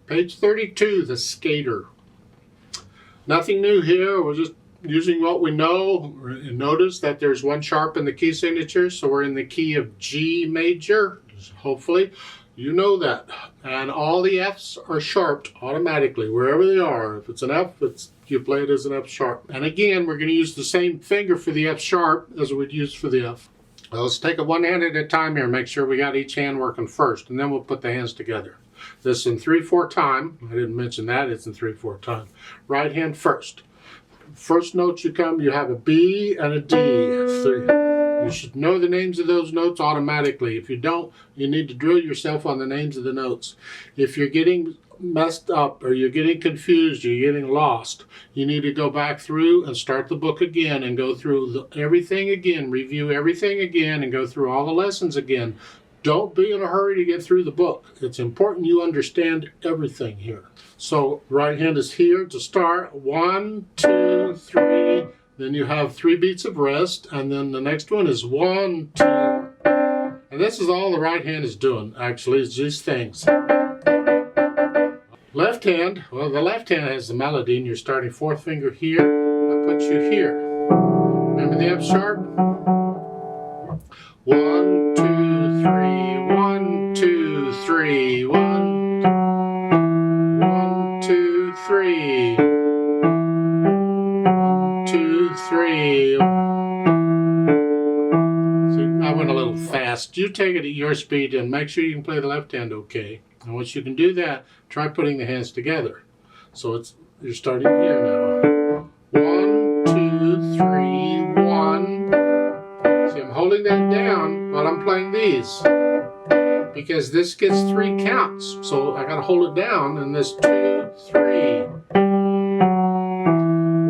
Page 32, the skater. Nothing new here. We're just using what we know. Notice that there's one sharp in the key signature, so we're in the key of G major. Hopefully you know that. And all the F's are sharped automatically wherever they are. If it's an F, you play it as an F sharp. And again, we're going to use the same finger for the F sharp as we'd use for the F. Well, let's take it one hand at a time here. Make sure we got each hand working first, and then we'll put the hands together. This in 3/4 time. I didn't mention that. It's in 3/4 time. Right hand first. First notes you have a B and a D. You should know the names of those notes automatically. If you don't, you need to drill yourself on the names of the notes. If you're getting messed up or you're getting confused or you're getting lost, you need to go back through and start the book again and go through everything again, review everything again, and go through all the lessons again. Don't be in a hurry to get through the book. It's important you understand everything here. So right hand is here to start. 1, 2, 3. Then you have 3 beats of rest, and then the next one is 1, 2. And this is all the right hand is doing, actually, is these things. Left hand, well, the left hand has the melody, and you're starting 4th finger here. That puts you here. Remember the F sharp? 1, 2, 3, 1, 2, 3, 1, 2, 3, 1, 2, 3. See, I went a little fast. You take it at your speed and make sure you can play the left hand okay. And once you can do that, try putting the hands together. So you're starting here now. 1, 2, 3, 1. See, I'm holding that down while I'm playing these, because this gets 3 counts. So I gotta hold it down, and this 2, 3.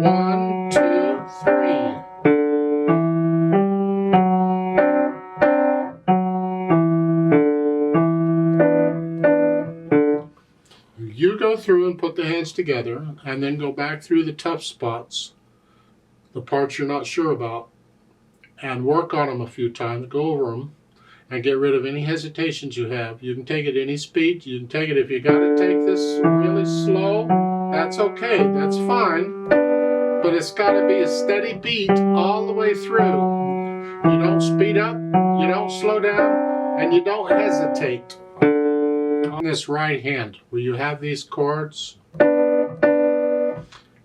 1, 2, 3. You go through and put the hands together, and then go back through the tough spots, the parts you're not sure about, and work on them a few times, go over them, and get rid of any hesitations you have. You can take it any speed. You can take it, if you got to take this really slow, that's okay, that's fine. But it's got to be a steady beat all the way through. You don't speed up, you don't slow down, and you don't hesitate. On this right hand, where you have these chords,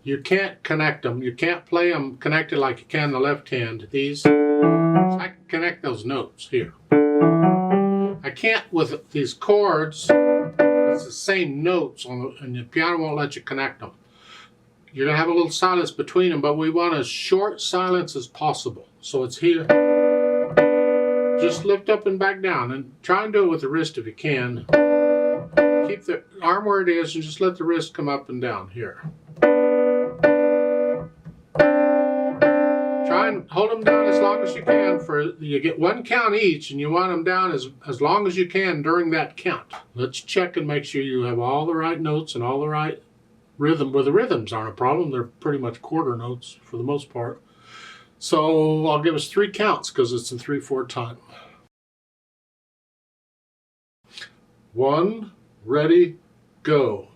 you can't connect them. You can't play them connected like you can the left hand. These, I can connect those notes here. I can't with these chords. It's the same notes, and the piano won't let you connect them. You're going to have a little silence between them, but we want as short silence as possible. So it's here. Just lift up and back down, and try and do it with the wrist if you can. Keep the arm where it is and just let the wrist come up and down here. Try and hold them down as long as you can. You get 1 count each, and you want them down as long as you can during that count. Let's check and make sure you have all the right notes and all the right rhythm. Well, the rhythms aren't a problem. They're pretty much quarter notes for the most part. So I'll give us 3 counts because it's in 3/4 time. 1, ready, go.